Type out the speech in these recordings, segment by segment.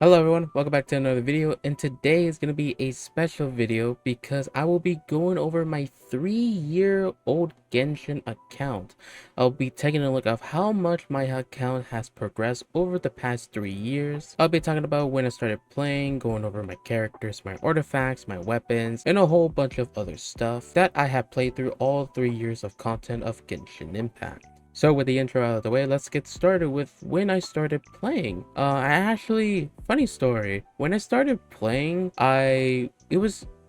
Hello everyone, welcome back to another video, and today is going to be a special video because I will be going over my 3-year-old Genshin account. I'll be taking a look at how much my account has progressed over the past 3 years. I'll be talking about when I started playing, going over my characters, my artifacts, my weapons, and a whole bunch of other stuff that I have played through all 3 years of content of Genshin Impact. So with the intro out of the way, let's get started with when I started playing. Funny story. When I started playing,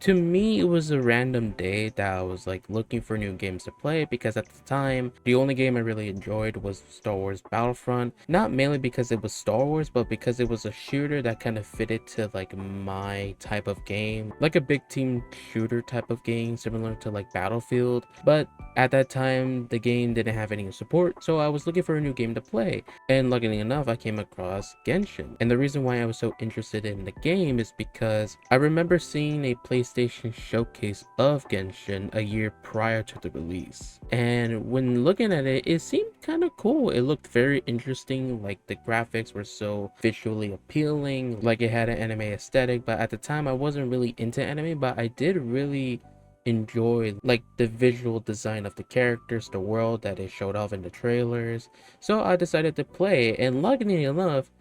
to me, it was a random day that I was like looking for new games to play because at the time, the only game I really enjoyed was Star Wars Battlefront. Not mainly because it was Star Wars, but because it was a shooter that kind of fitted to like my type of game, like a big team shooter type of game, similar to like Battlefield. But at that time, the game didn't have any support, so I was looking for a new game to play. And luckily enough, I came across Genshin. And the reason why I was so interested in the game is because I remember seeing a PlayStation showcase of Genshin a year prior to the release. And when looking at it, it seemed kind of cool. It looked very interesting, like the graphics were so visually appealing, like it had an anime aesthetic. But at the time, I wasn't really into anime, but I did really enjoy like the visual design of the characters, the world that they showed off in the trailers. So I decided to play, and luckily enough,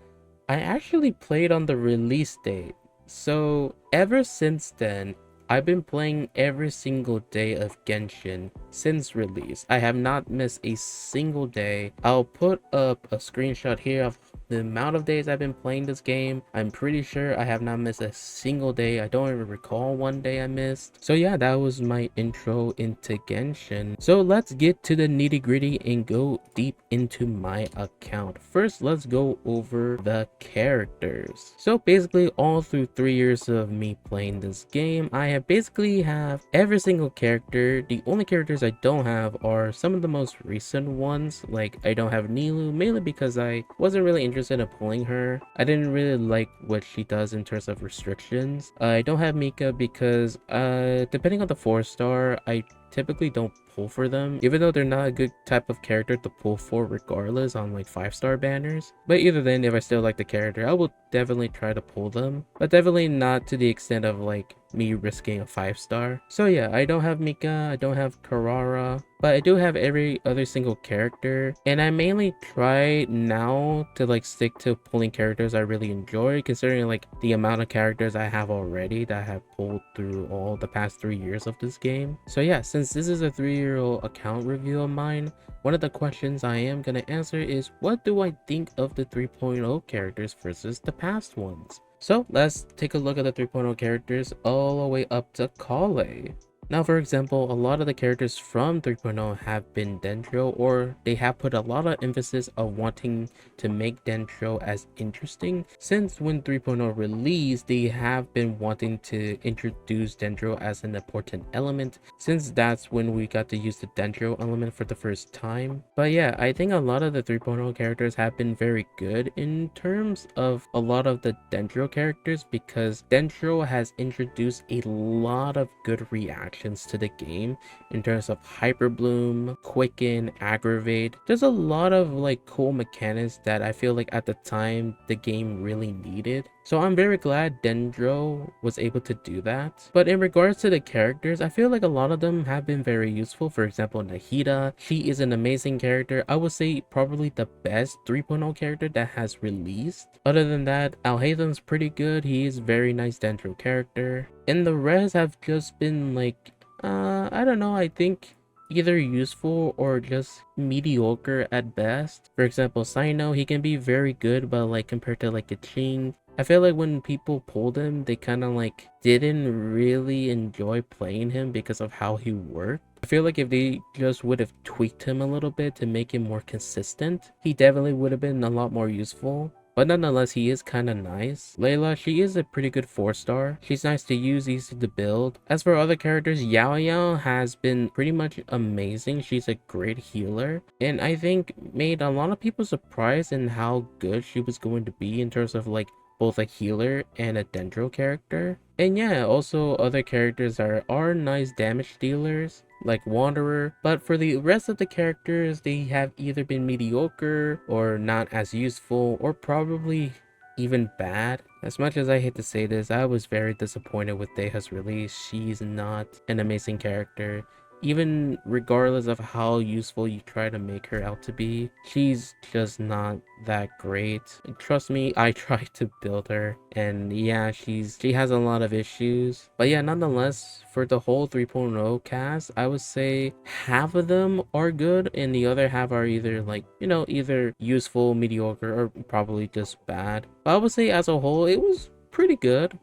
I actually played on the release date. So ever since then, I've been playing every single day of Genshin since release. I have not missed a single day. I'll put up a screenshot here of the amount of days I've been playing this game. I'm pretty sure I have not missed a single day. I don't even recall one day I missed. So yeah, that was my intro into Genshin. So let's get to the nitty gritty and go deep into my account. First, let's go over the characters. So basically all through 3 years of me playing this game, I basically have every single character. The only characters I don't have are some of the most recent ones. Like I don't have Nilu, mainly because I wasn't really interested in pulling her. I didn't really like what she does in terms of restrictions. I don't have Mika because depending on the 4-star, I typically don't pull for them, even though they're not a good type of character to pull for regardless on like 5-star banners. But either then, if I still like the character, I will definitely try to pull them, but definitely not to the extent of like me risking a 5-star. So yeah, I don't have Mika, I don't have Karara, but I do have every other single character, and I mainly try now to like stick to pulling characters I really enjoy, considering like the amount of characters I have already that I have pulled through all the past 3 years of this game. So yeah, since this is a 3-year-old account review of mine, one of the questions I am gonna answer is, what do I think of the 3.0 characters versus the past ones? So let's take a look at the 3.0 characters all the way up to Kale. Now, for example, a lot of the characters from 3.0 have been Dendro, or they have put a lot of emphasis on wanting to make Dendro as interesting. Since when 3.0 released, they have been wanting to introduce Dendro as an important element, since that's when we got to use the Dendro element for the first time. But yeah, I think a lot of the 3.0 characters have been very good in terms of a lot of the Dendro characters, because Dendro has introduced a lot of good reactions to the game in terms of Hyper Bloom, Quicken, Aggravate. There's a lot of like cool mechanics that I feel like at the time the game really needed. So I'm very glad Dendro was able to do that. But in regards to the characters, I feel like a lot of them have been very useful. For example, Nahida, she is an amazing character. I would say probably the best 3.0 character that has released. Other than that, Alhaitham's pretty good. He is very nice Dendro character. And the rest have just been like, I don't know, I think either useful or just mediocre at best. For example, Sino, he can be very good, but like compared to like a Ching, I feel like when people pulled him, they kind of like didn't really enjoy playing him because of how he worked. I feel like if they just would have tweaked him a little bit to make him more consistent, he definitely would have been a lot more useful. But nonetheless, he is kind of nice. Layla, she is a pretty good 4-star. She's nice to use, easy to build. As for other characters, Yao Yao has been pretty much amazing. She's a great healer, and I think made a lot of people surprised in how good she was going to be in terms of like both a healer and a Dendro character. And yeah, also other characters are nice damage dealers, like Wanderer, but for the rest of the characters, they have either been mediocre or not as useful, or probably even bad. As much as I hate to say this, I was very disappointed with Deha's release. She's not an amazing character. Even regardless of how useful you try to make her out to be, she's just not that great. Trust me, I tried to build her, and yeah, she has a lot of issues. But yeah, nonetheless, for the whole 3.0 cast, I would say half of them are good, and the other half are either like, either useful, mediocre, or probably just bad. But I would say as a whole, it was pretty good,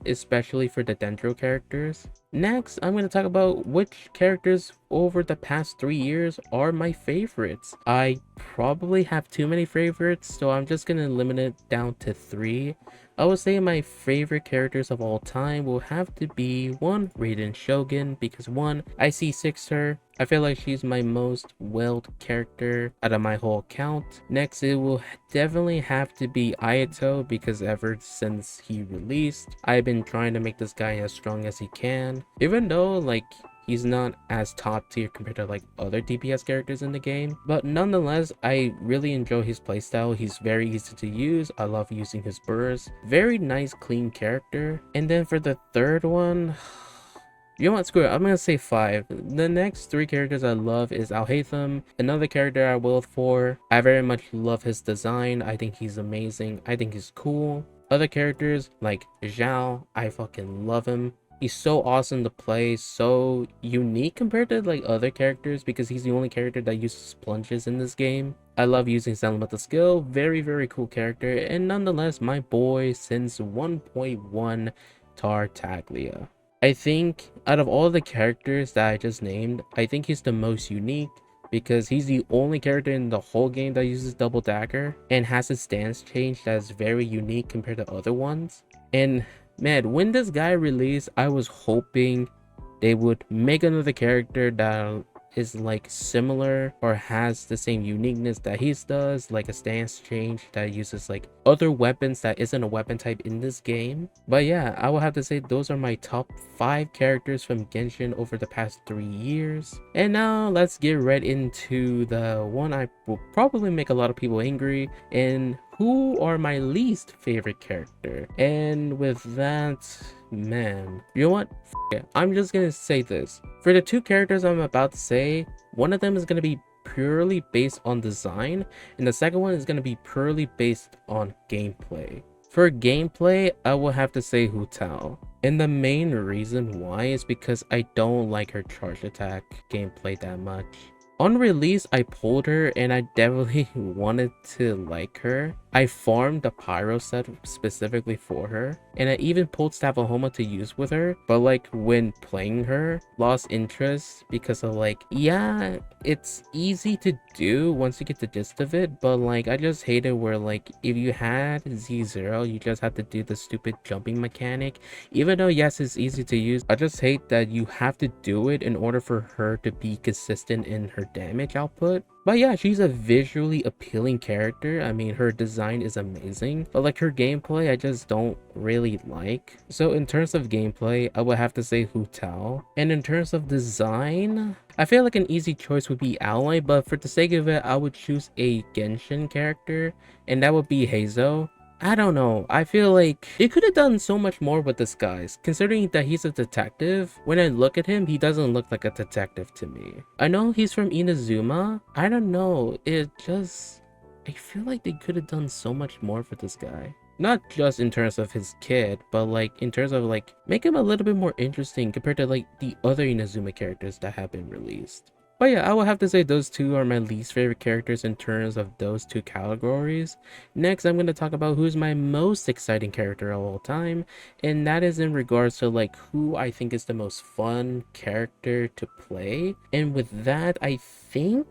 especially for the Dendro characters. Next, I'm going to talk about which characters over the past 3 years are my favorites. I probably have too many favorites, so I'm just going to limit it down to 3. I would say my favorite characters of all time will have to be 1, Raiden Shogun, because 1, I C6 her. I feel like she's my most welled character out of my whole account. Next, it will definitely have to be Ayato, because ever since he released, I've been trying to make this guy as strong as he can. Even though, like, he's not as top tier compared to like other DPS characters in the game, but nonetheless, I really enjoy his playstyle. He's very easy to use. I love using his bursts. Very nice, clean character. And then for the third one, you know what, screw it, I'm gonna say 5. The next 3 characters I love is Alhaitham, another character I will for. I very much love his design. I think he's amazing. I think he's cool. Other characters like Zhao, I fucking love him. He's so awesome to play, so unique compared to like other characters because he's the only character that uses plunges in this game. I love using Elemental Skill, very cool character, and nonetheless my boy since 1.1, Tartaglia. I think out of all the characters that I just named, I think he's the most unique because he's the only character in the whole game that uses double dagger and has a stance change that's very unique compared to other ones. And man, when this guy released, I was hoping they would make another character that is like similar or has the same uniqueness that his does, like a stance change that uses like other weapons that isn't a weapon type in this game. But yeah, I will have to say those are my top 5 characters from Genshin over the past 3 years. And now let's get right into the one I will probably make a lot of people angry, and who are my least favorite character. And with that, man, you know what? It. I'm just gonna say this. For the 2 characters I'm about to say, one of them is gonna be purely based on design, and the second one is gonna be purely based on gameplay. For gameplay, I will have to say Hu Tao. And the main reason why is because I don't like her charge attack gameplay that much. On release, I pulled her and I definitely wanted to like her. I farmed the pyro set specifically for her, and I even pulled Staff of Homa to use with her, but like when playing her, lost interest because of like, yeah, it's easy to do once you get the gist of it, but like I just hate it where like if you had Z0, you just have to do the stupid jumping mechanic. Even though yes, it's easy to use, I just hate that you have to do it in order for her to be consistent in her damage output. But yeah, she's a visually appealing character. I mean, her design is amazing, but like her gameplay, I just don't really like. So in terms of gameplay, I would have to say Hu Tao. And in terms of design, I feel like an easy choice would be Ally, but for the sake of it, I would choose a Genshin character, and that would be Heizo. I don't know, I feel like they could have done so much more with this guy, considering that he's a detective. When I look at him, he doesn't look like a detective to me. I know he's from Inazuma. I don't know, I feel like they could have done so much more for this guy. Not just in terms of his kid, but like in terms of like make him a little bit more interesting compared to like the other Inazuma characters that have been released. But yeah, I will have to say those 2 are my least favorite characters in terms of those 2 categories. Next, I'm going to talk about who's my most exciting character of all time, and that is in regards to like who I think is the most fun character to play. And with that, I think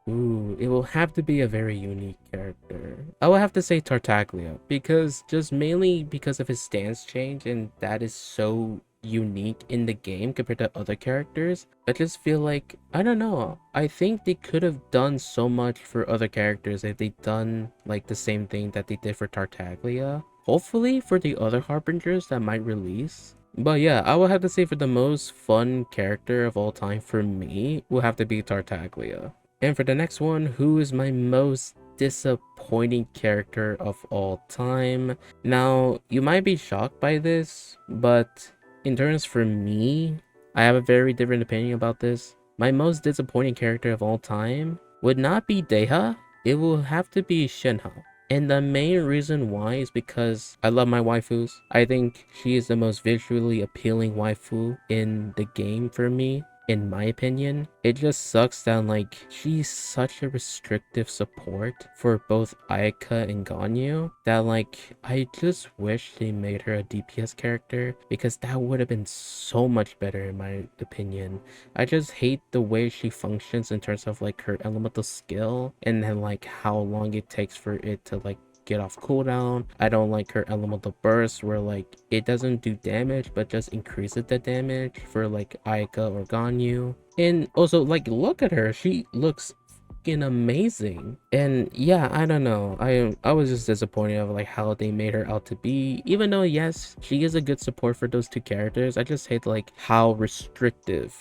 it will have to be a very unique character. I will have to say Tartaglia, because just mainly because of his stance change, and that is so unique in the game compared to other characters. I just feel like, I don't know, I think they could have done so much for other characters if they done like the same thing that they did for Tartaglia. Hopefully for the other Harbingers that might release. But yeah, I will have to say for the most fun character of all time for me will have to be Tartaglia. And for the next one, who is my most disappointing character of all time. Now, you might be shocked by this, but in terms for me, I have a very different opinion about this. My most disappointing character of all time would not be Deha, it will have to be Shinha. And the main reason why is because I love my waifus. I think she is the most visually appealing waifu in the game for me. In my opinion, it just sucks that like she's such a restrictive support for both Ayaka and Ganyu that like I just wish they made her a DPS character because that would have been so much better in my opinion. I just hate the way she functions in terms of like her elemental skill and then like how long it takes for it to like get off cooldown. I don't like her elemental burst where like it doesn't do damage but just increases the damage for like Aika or Ganyu. And also like look at her, she looks fucking amazing. And yeah, I don't know, I was just disappointed of like how they made her out to be, even though yes, she is a good support for those two characters. I just hate like how restrictive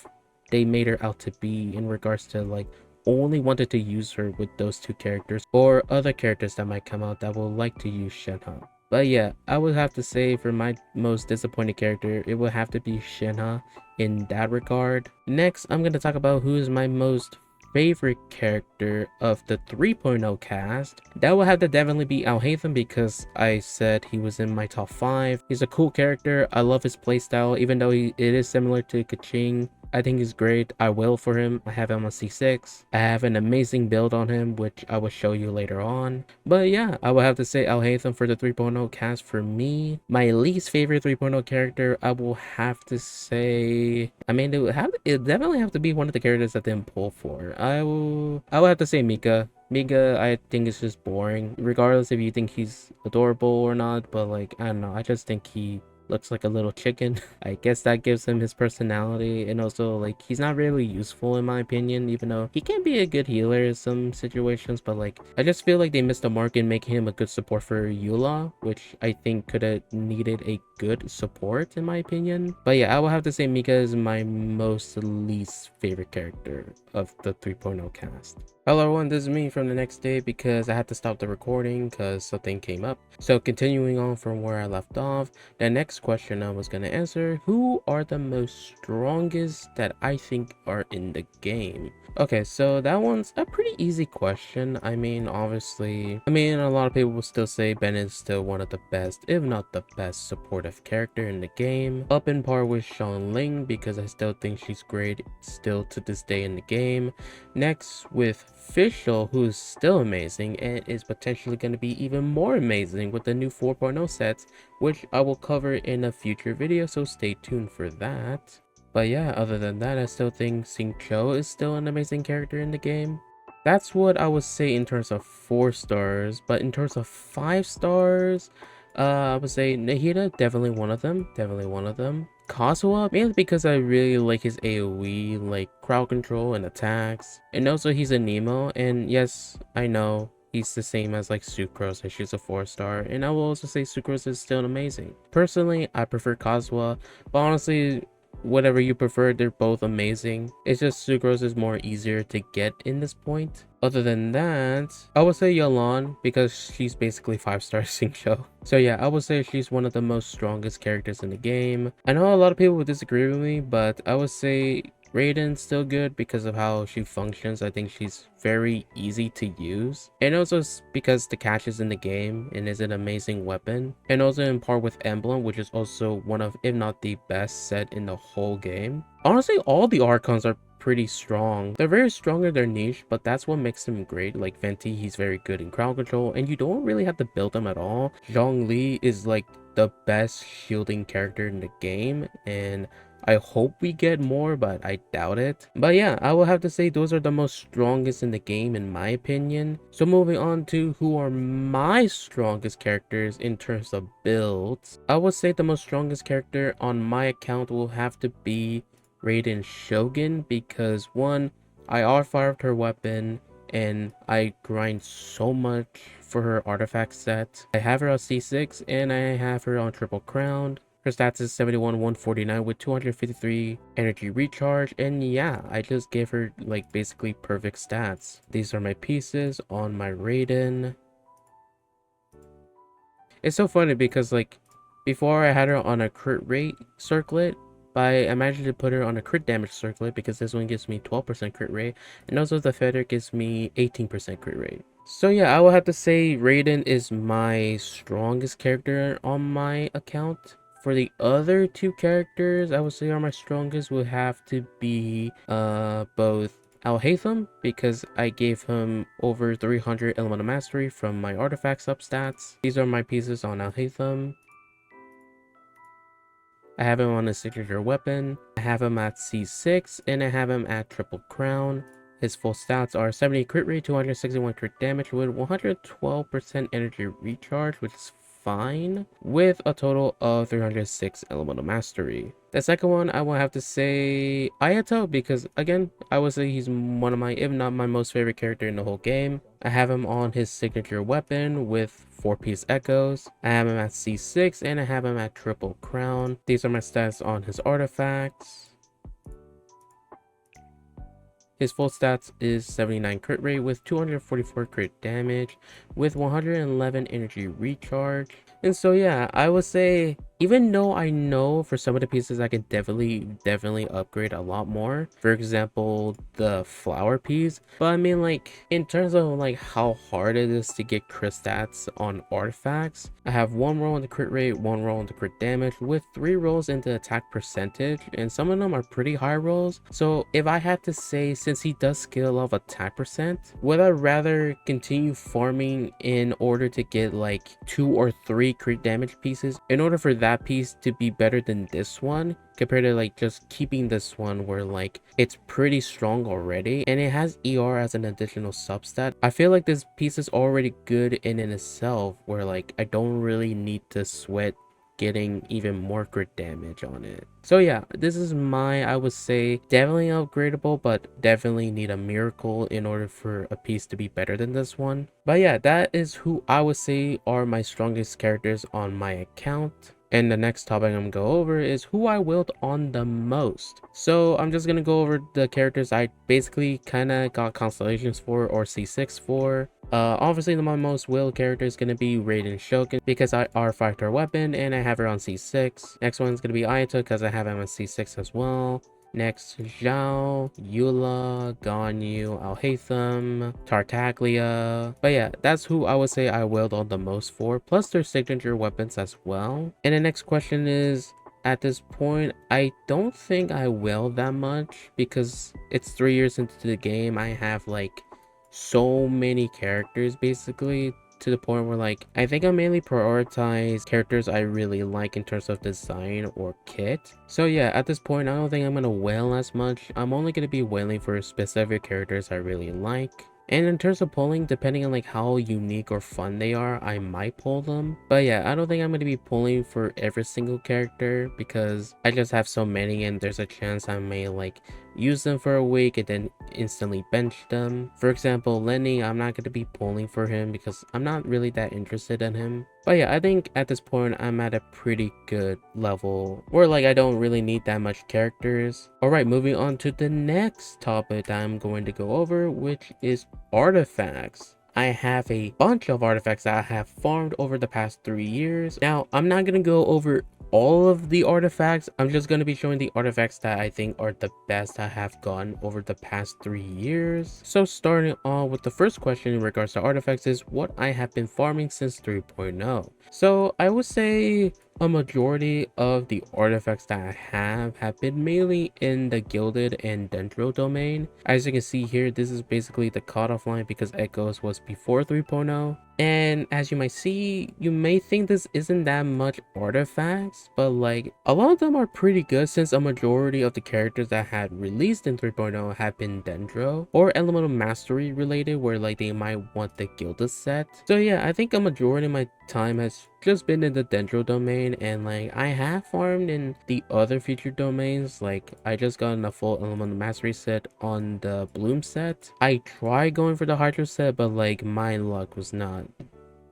they made her out to be in regards to like only wanted to use her with those two characters or other characters that might come out that will like to use Shinha. But yeah, I would have to say for my most disappointed character, it would have to be Shinha in that regard. Next, I'm going to talk about who is my most favorite character of the 3.0 cast. That would have to definitely be Alhaitham because I said he was in my top 5. He's a cool character. I love his playstyle, even though it is similar to Kaching. I think he's great. I will for him. I have him on C6. I have an amazing build on him, which I will show you later on. But yeah, I will have to say Alhaitham for the 3.0 cast for me. My least favorite 3.0 character, I will have to say, I mean, it definitely have to be one of the characters that didn't pull for. I will have to say Mika. Mika, I think is just boring, regardless if you think he's adorable or not, but like, I don't know, I just think he looks like a little chicken. I guess that gives him his personality, and also like he's not really useful in my opinion, even though he can be a good healer in some situations, but like I just feel like they missed the mark in making him a good support for Eula, which I think could have needed a good support in my opinion. But yeah, I will have to say Mika is my most least favorite character of the 3.0 cast. Hello everyone, this is me from the next day because I had to stop the recording because something came up. So continuing on from where I left off, the next question I was going to answer, who are the most strongest that I think are in the game? Okay, so that one's a pretty easy question. I mean, obviously, a lot of people will still say Ben is still one of the best, if not the best supportive character in the game. Up in par with Sean Ling because I still think she's great still to this day in the game. Next with Fischl, who is still amazing and is potentially going to be even more amazing with the new 4.0 sets, which I will cover in a future video, so stay tuned for that. But yeah, other than that, I still think Xingqiu is still an amazing character in the game. That's what I would say in terms of 4 stars, but in terms of 5 stars, I would say Nahida, definitely one of them, Kazuha, mainly because I really like his AoE, like crowd control and attacks. And also he's a Nemo, and yes, I know, he's the same as like Sucrose, and she's a 4-star, and I will also say Sucrose is still amazing. Personally, I prefer Kazuha, but honestly, whatever you prefer, they're both amazing. It's just Sucrose is more easier to get in this point. Other than that, I would say Yalan because she's basically 5-star Xingqiu. So yeah, I would say she's one of the most strongest characters in the game. I know a lot of people would disagree with me, but I would say Raiden's still good because of how she functions. I think she's very easy to use, and also because the catch is in the game and is an amazing weapon, and also in par with Emblem, which is also one of, if not the best set in the whole game. Honestly, all the Archons are pretty strong. They're very strong in their niche, but that's what makes them great. Like Venti, he's very good in crowd control, and you don't really have to build them at all. Zhongli is like the best shielding character in the game, and I hope we get more, but I doubt it. But yeah, I will have to say those are the most strongest in the game in my opinion. So moving on to who are my strongest characters in terms of builds. I would say the most strongest character on my account will have to be Raiden Shogun because one, I R5'd her weapon and I grind so much for her artifact set. I have her on C6 and I have her on Triple Crown. Her stats is 71, 149 with 253 energy recharge. And yeah, I just gave her like basically perfect stats. These are my pieces on my Raiden. It's so funny because like before I had her on a crit rate circlet, but I managed to put her on a crit damage circlet because this one gives me 12% crit rate, and also the feather gives me 18% crit rate. So yeah, I will have to say Raiden is my strongest character on my account. For the other two characters I would say are my strongest would have to be both Alhaitham, because I gave him over 300 elemental mastery from my artifact substats. These are my pieces on Alhaitham. I have him on a signature weapon, I have him at C6, and I have him at triple crown. His full stats are 70 crit rate, 261 crit damage with 112% energy recharge, which is fine, with a total of 306 elemental mastery. The second one I will have to say Ayato, because again, I would say he's one of my, if not my most favorite character in the whole game. I have him on his signature weapon with 4-piece echoes. I have him at C6 and I have him at triple crown. These are my stats on his artifacts. His full stats is 79 crit rate with 244 crit damage with 111 energy recharge. And so yeah, I would say even though I know for some of the pieces I can definitely upgrade a lot more, for example the flower piece, but I mean like in terms of like how hard it is to get crit stats on artifacts, I have one roll in the crit rate, one roll in the crit damage with 3 rolls into attack percentage, and some of them are pretty high rolls. So if I had to say, since he does scale off attack percent, would I rather continue farming in order to get like 2 or 3 crit damage pieces in order for that piece to be better than this one, compared to like just keeping this one where like it's pretty strong already and it has ER as an additional substat? I feel like this piece is already good in itself, where like I don't really need to sweat getting even more crit damage on it. So yeah, this is my, I would say, definitely upgradable, but definitely need a miracle in order for a piece to be better than this one. But yeah, that is who I would say are my strongest characters on my account. And the next topic I'm gonna go over is who I willed on the most. So I'm just gonna go over the characters I basically kind of got constellations for, or C6 for. Obviously my most willed character is gonna be Raiden Shogun, because I are 5-star weapon and I have her on C6. Next one's gonna be Ayato, because I have him on C6 as well. Next, Zhao, Eula, Ganyu, Alhaitham, Tartaglia. But yeah, that's who I would say I willed on the most for, plus their signature weapons as well. And the next question is, at this point, I don't think I will that much, because it's 3 years into the game. I have like so many characters basically, to the point where like I think I mainly prioritize characters I really like in terms of design or kit. So yeah, at this point I don't think I'm gonna whale as much. I'm only gonna be whaling for specific characters I really like. And in terms of pulling, depending on like how unique or fun they are, I might pull them. But yeah, I don't think I'm going to be pulling for every single character, because I just have so many and there's a chance I may like use them for a week and then instantly bench them. For example, Lenny, I'm not going to be pulling for him because I'm not really that interested in him. But yeah, I think at this point I'm at a pretty good level where like I don't really need that much characters. Alright, moving on to the next topic that I'm going to go over, which is artifacts. I have a bunch of artifacts that I have farmed over the past 3 years. Now, I'm not going to go over all of the artifacts. I'm just going to be showing the artifacts that I think are the best I have gotten over the past 3 years. So starting off with the first question in regards to artifacts is what I have been farming since 3.0. So I would say a majority of the artifacts that I have been mainly in the Gilded and Dendro domain. As you can see here, this is basically the cutoff line because Echoes was before 3.0. And as you might see, you may think this isn't that much artifacts, but like a lot of them are pretty good, since a majority of the characters that had released in 3.0 have been Dendro or Elemental Mastery related, where like they might want the Gilded set. So yeah, I think a majority of my time has just been in the Dendro domain, and like I have farmed in the other featured domains. Like I just got a full Elemental Mastery set on the Bloom set. I tried going for the Hydro set, but like my luck was not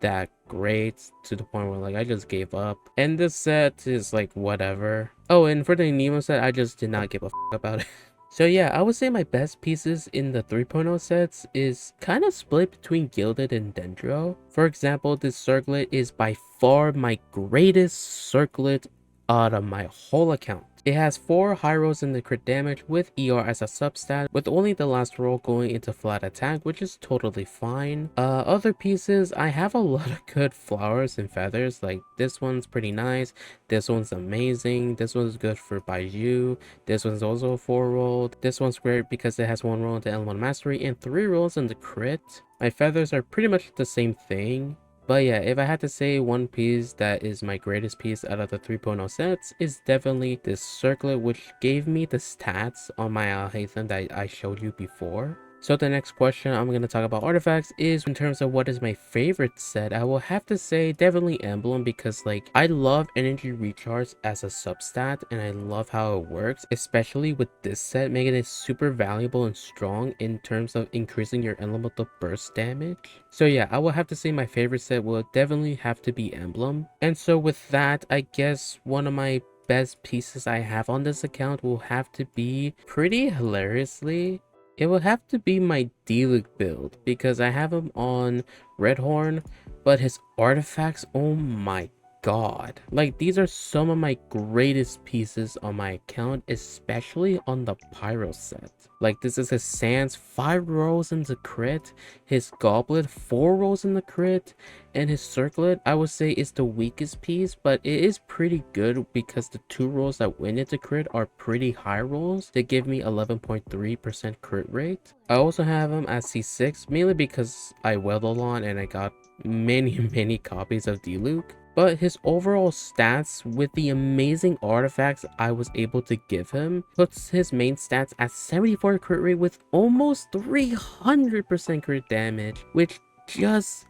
that great to the point where like I just gave up. And this set is like whatever. Oh, and for the Nemo set, I just did not give a about it. So yeah, I would say my best pieces in the 3.0 sets is kind of split between Gilded and Dendro. For example, this circlet is by far my greatest circlet out of my whole account. It has 4 high rolls in the crit damage with ER as a substat, with only the last roll going into flat attack, which is totally fine. Other pieces, I have a lot of good flowers and feathers, like this one's pretty nice, this one's amazing, this one's good for Baiju, this one's also 4 rolled, this one's great because it has 1 roll into Elemental Mastery and 3 rolls in the crit. My feathers are pretty much the same thing. But yeah, if I had to say one piece that is my greatest piece out of the 3.0 sets, is definitely this circlet, which gave me the stats on my Alhaitham that I showed you before. So the next question I'm going to talk about artifacts is in terms of what is my favorite set. I will have to say definitely Emblem, because like I love energy recharge as a substat and I love how it works, especially with this set, making it super valuable and strong in terms of increasing your elemental burst damage. So yeah, I will have to say my favorite set will definitely have to be Emblem. And so with that, I guess one of my best pieces I have on this account will have to be, pretty hilariously, it will have to be my Diluc build, because I have him on Redhorn, but his artifacts, oh my god. Like, these are some of my greatest pieces on my account, especially on the Pyro set. Like, this is his Sands, 5 rolls into crit, his Goblet, 4 rolls in the crit, and his Circlet, I would say, is the weakest piece, but it is pretty good because the 2 rolls that went into crit are pretty high rolls. They give me 11.3% crit rate. I also have him at C6, mainly because I welled a lot and I got many copies of Diluc. But his overall stats with the amazing artifacts I was able to give him puts his main stats at 74 crit rate with almost 300% crit damage, which just...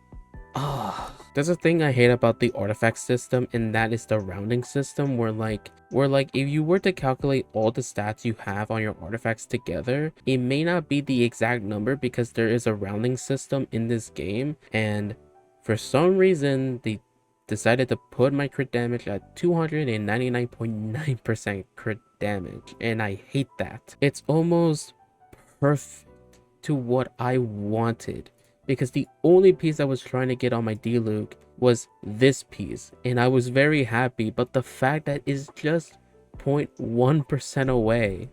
There's a thing I hate about the artifact system, and that is the rounding system, where like if you were to calculate all the stats you have on your artifacts together, it may not be the exact number because there is a rounding system in this game, and for some reason they decided to put my crit damage at 299.9% crit damage, and I hate that. It's almost perfect to what I wanted, because the only piece I was trying to get on my Diluc was this piece, and I was very happy, but the fact that it's just 0.1% away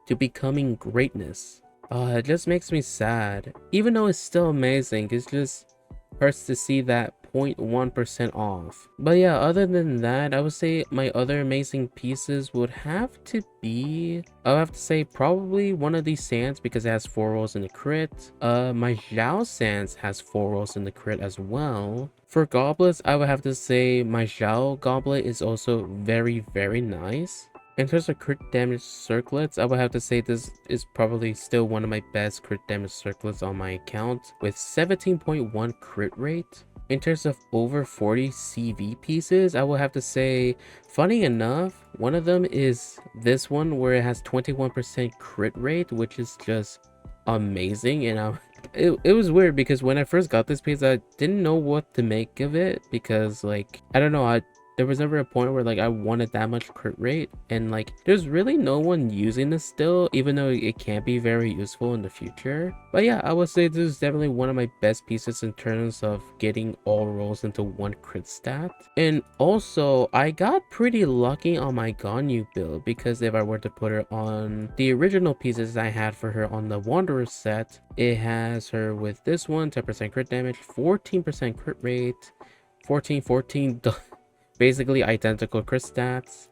to becoming greatness, it just makes me sad. Even though it's still amazing, it just hurts to see that 0.1% off. But yeah, other than that, I would say my other amazing pieces would have to be, I would have to say probably one of these Sands, because it has 4 rolls in the crit. My Zhao Sands has 4 rolls in the crit as well. For goblets, I would have to say my Zhao goblet is also very nice. In terms of crit damage circlets, I would have to say this is probably still one of my best crit damage circlets on my account, with 17.1 crit rate. In terms of over 40 CV pieces, I will have to say, funny enough, one of them is this one where it has 21% crit rate, which is just amazing. And it was weird because when I first got this piece, I didn't know what to make of it, because like, I don't know, there was never a point where like I wanted that much crit rate, and like there's really no one using this still, even though it can be very useful in the future. But yeah, I would say this is definitely one of my best pieces in terms of getting all rolls into 1 crit stat. And also I got pretty lucky on my Ganyu build, because if I were to put her on the original pieces I had for her on the Wanderer set, it has her with this one, 10% crit damage, 14% crit rate, 14 basically identical crit stats.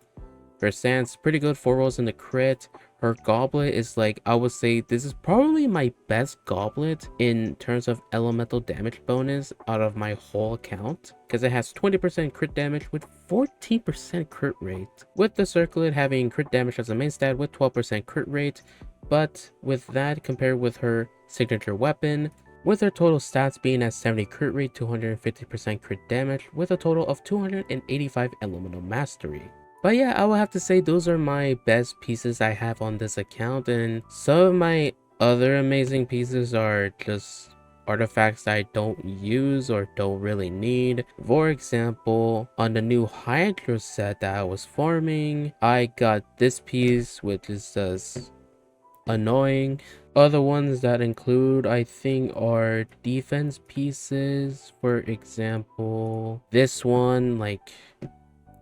Her Sands pretty good, 4 rolls in the crit. Her goblet is like, I would say this is probably my best goblet in terms of elemental damage bonus out of my whole account, because it has 20% crit damage with 14% crit rate, with the circlet having crit damage as a main stat with 12% crit rate. But with that, compared with her signature weapon, with her total stats being at 70 crit rate, 250% crit damage, with a total of 285 elemental mastery. But yeah, I will have to say those are my best pieces I have on this account, and some of my other amazing pieces are just artifacts that I don't use or don't really need. For example, on the new Hydro set that I was farming, I got this piece, which is just annoying. Other ones that include, I think, are defense pieces. For example, this one, like,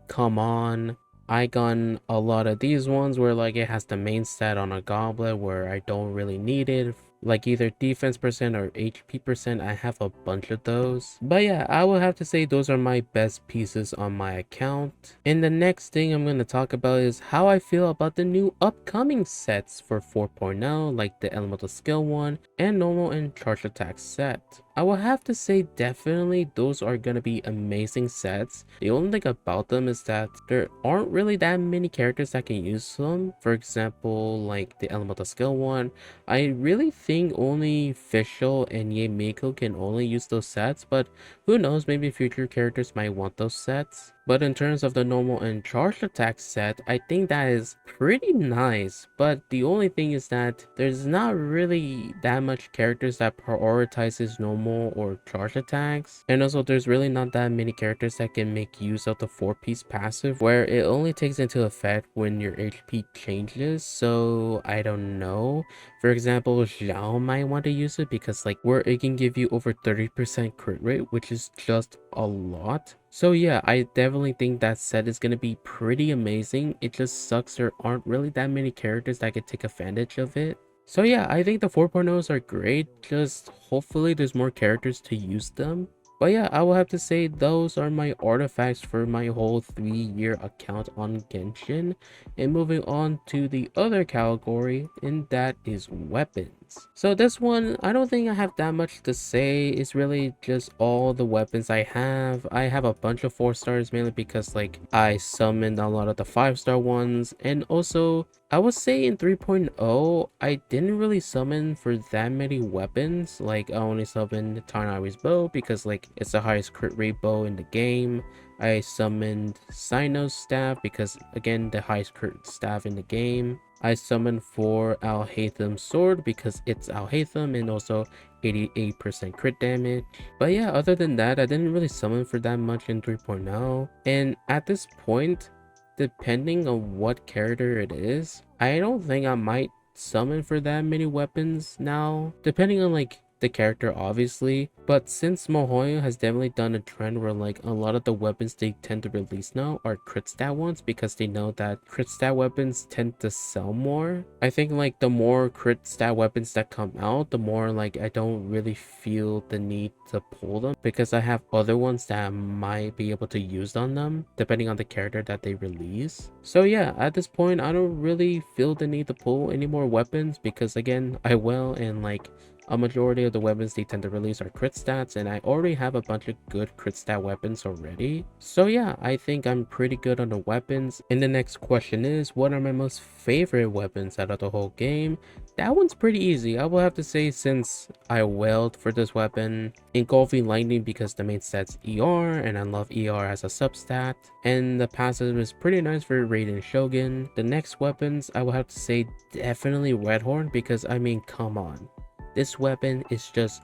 come on. I got a lot of these ones where like it has the main stat on a goblet where I don't really need it, like either defense percent or HP percent. I have a bunch of those. But yeah, I will have to say those are my best pieces on my account. And the next thing I'm going to talk about is how I feel about the new upcoming sets for 4.0, like the elemental skill one and normal and charge attack set. I will have to say definitely those are going to be amazing sets. The only thing about them is that there aren't really that many characters that can use them. For example, like the elemental skill one, I really think only Fischl and Yemiko can only use those sets, but who knows, maybe future characters might want those sets. But in terms of the normal and charged attack set, I think that is pretty nice. But the only thing is that there's not really that much characters that prioritizes normal or charged attacks. And also there's really not that many characters that can make use of the 4-piece passive, where it only takes into effect when your HP changes. So I don't know. For example, Xiao might want to use it because like where it can give you over 30% crit rate, which is just a lot. So yeah, I definitely think that set is going to be pretty amazing. It just sucks there aren't really that many characters that could take advantage of it. So yeah, I think the 4.0s are great, just hopefully there's more characters to use them. But yeah, I will have to say those are my artifacts for my whole 3-year account on Genshin. And moving on to the other category, and that is weapons. So this one, I don't think I have that much to say. It's really just all the weapons I have. I have a bunch of 4 stars mainly because like I summoned a lot of the 5-star ones, and also I would say in 3.0, I didn't really summon for that many weapons. Like I only summoned Tarnari's bow because like it's the highest crit rate bow in the game. I summoned Sino's staff because again the highest crit staff in the game. I summoned for Al-Haytham's sword because it's Al-Haytham and also 88% crit damage. But yeah, other than that, I didn't really summon for that much in 3.0. And at this point, depending on what character it is, I don't think I might summon for that many weapons now, depending on like the character obviously. But since Mohoyo has definitely done a trend where like a lot of the weapons they tend to release now are crit stat ones because they know that crit stat weapons tend to sell more. I think like the more crit stat weapons that come out, the more like I don't really feel the need to pull them because I have other ones that I might be able to use on them depending on the character that they release. So yeah, at this point I don't really feel the need to pull any more weapons because again I will, and like a majority of the weapons they tend to release are crit stats, and I already have a bunch of good crit stat weapons already. So yeah, I think I'm pretty good on the weapons. And the next question is, what are my most favorite weapons out of the whole game? That one's pretty easy. I will have to say, since I wailed for this weapon, Engulfing Lightning because the main stat's ER, and I love ER as a substat, and the passive is pretty nice for Raiden Shogun. The next weapons, I will have to say definitely Redhorn because I mean, come on. This weapon is just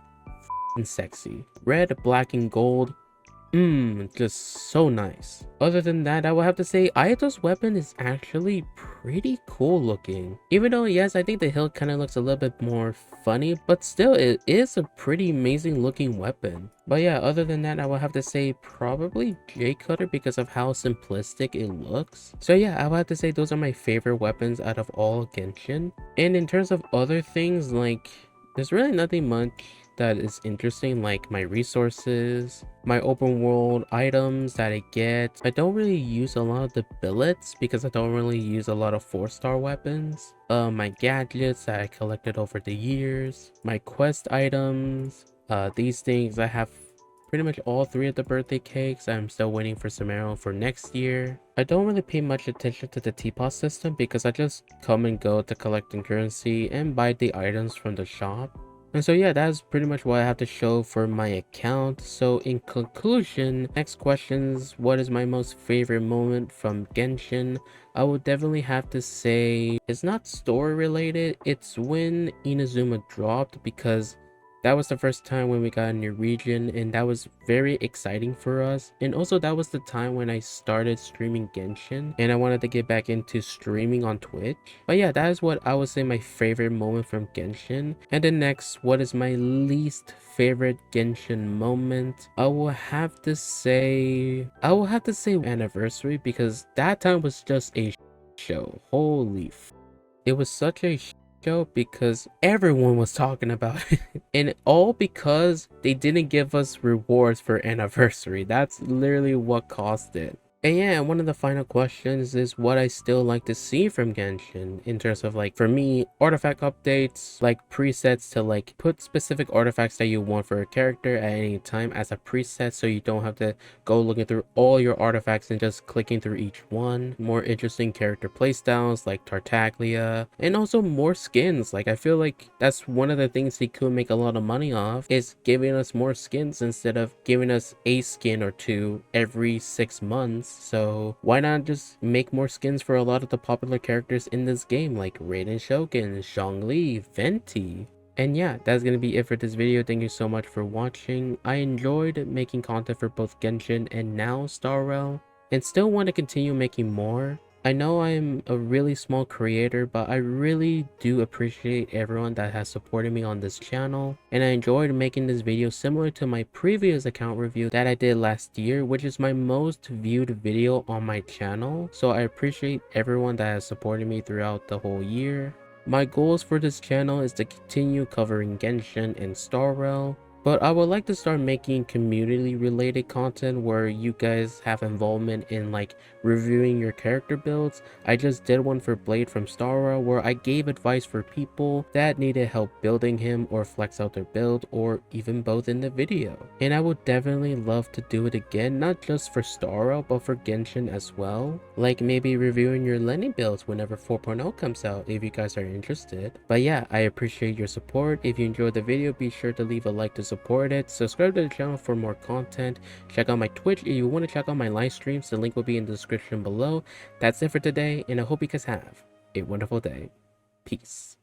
sexy. Red, black, and gold. Just so nice. Other than that, I will have to say Ayato's weapon is actually pretty cool looking. Even though, yes, I think the hilt kind of looks a little bit more funny, but still, it is a pretty amazing looking weapon. But yeah, other than that, I will have to say probably J Cutter because of how simplistic it looks. So yeah, I will have to say those are my favorite weapons out of all Genshin. And in terms of other things, like, there's really nothing much that is interesting, like my resources, my open world items that I get. I don't really use a lot of the billets because I don't really use a lot of 4-star weapons. My gadgets that I collected over the years, my quest items, these things. I have pretty much all 3 of the birthday cakes. I'm still waiting for Samaro for next year. I don't really pay much attention to the teapot system because I just come and go to collecting currency and buy the items from the shop. And so yeah, that's pretty much what I have to show for my account. So in conclusion, next questions, what is my most favorite moment from Genshin? I would definitely have to say it's not story related, it's when Inazuma dropped, because that was the first time when we got a new region, and that was very exciting for us. And also that was the time when I started streaming Genshin, and I wanted to get back into streaming on Twitch. But yeah, that is what I would say my favorite moment from Genshin. And then next, what is my least favorite Genshin moment? I will have to say anniversary, because that time was just a show. Holy it was such a show because everyone was talking about it. And all because they didn't give us rewards for anniversary. That's literally what caused it. And yeah, one of the final questions is what I still like to see from Genshin in terms of, like, for me, artifact updates, like presets to like put specific artifacts that you want for a character at any time as a preset, so you don't have to go looking through all your artifacts and just clicking through each one. More interesting character playstyles like Tartaglia, and also more skins. Like, I feel like that's one of the things they could make a lot of money off, is giving us more skins instead of giving us a skin or two every 6 months. So why not just make more skins for a lot of the popular characters in this game, like Raiden Shogun, Zhongli, Venti. And yeah, that's gonna be it for this video. Thank you so much for watching. I enjoyed making content for both Genshin and now Star Rail, and still want to continue making more. I know I'm a really small creator, but I really do appreciate everyone that has supported me on this channel, and I enjoyed making this video similar to my previous account review that I did last year, which is my most viewed video on my channel. So I appreciate everyone that has supported me throughout the whole year. My goals for this channel is to continue covering Genshin and Star Rail, but I would like to start making community related content where you guys have involvement in like reviewing your character builds. I just did one for Blade from Star Rail where I gave advice for people that needed help building him or flex out their build, or even both in the video. And I would definitely love to do it again, not just for Star Rail but for Genshin as well. Like maybe reviewing your Lenny builds whenever 4.0 comes out if you guys are interested. But yeah, I appreciate your support. If you enjoyed the video, be sure to leave a like to support it. Subscribe to the channel for more content. Check out my Twitch if you want to check out my live streams. The link will be in the description below. That's it for today, and I hope you guys have a wonderful day. Peace.